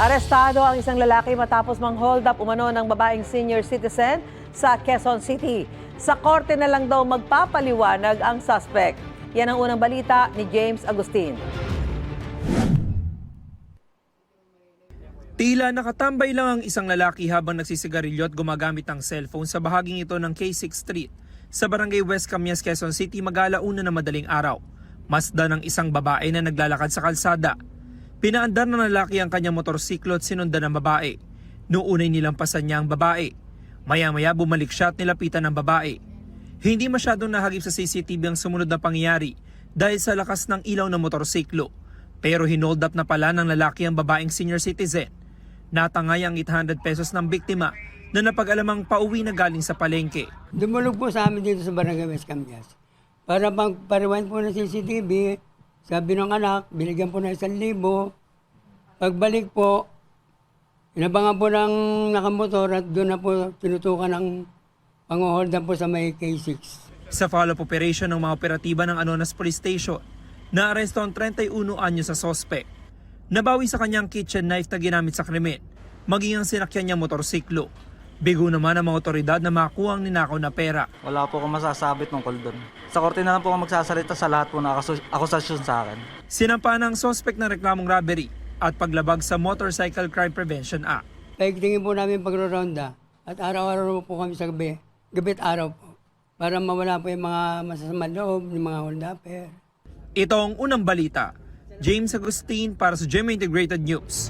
Arestado ang isang lalaki matapos mang-hold up umano ng babaeng senior citizen sa Quezon City. Sa korte na lang daw magpapaliwanag ang suspect. Yan ang unang balita ni James Agustin. Tila nakatambay lang ang isang lalaki habang nagsisigarilyo at gumagamit ng cellphone sa bahaging ito ng K6 Street sa Barangay West Camias, Quezon City mag-alauna na madaling araw. Masdan ng isang babae na naglalakad sa kalsada. Pinaandar ng lalaki ang kanyang motorsiklo at sinundan ng babae. Noong unay nilampasan niya ang babae. Maya-maya bumalik siya at nilapitan ng babae. Hindi masyadong nahagip sa CCTV ang sumunod na pangyayari dahil sa lakas ng ilaw ng motorsiklo. Pero hinold up na pala ng lalaki ang babaeng senior citizen. Natangay ang 800 pesos ng biktima na napag-alamang pauwi na galing sa palengke. Dumulog po sa amin dito sa Barangay West Camias. Para pagpariwan po ng CCTV, sabi ng anak, binigyan po ng 1,000. Pagbalik po, inabangan po ng nakamotor at doon na po tinutukan ng pang-hold po sa may K6. Sa follow-up operation ng mga operatiba ng Anonas Police Station, naaresto ang 31 anyo sa sospek. Nabawi sa kanyang kitchen knife na ginamit sa krimen, maging ang sinakyan niyang motorsiklo. Bigo naman ang mga otoridad na makuha ang ninakaw na pera. Wala po akong masasabi tungkol doon. Sa korte na lang po ako magsasalita sa lahat po na akusasyon sa akin. Sinampahan ng sospek ng reklamong robbery at paglabag sa Motorcycle Crime Prevention Act. Paigtingin po namin pagro-ronda at araw-araw po kami sa gabi, gabit araw po, para mawala po yung mga masasamang loob, yung mga hold-upper. Ito ang unang balita. James Agustin para sa GMA Integrated News.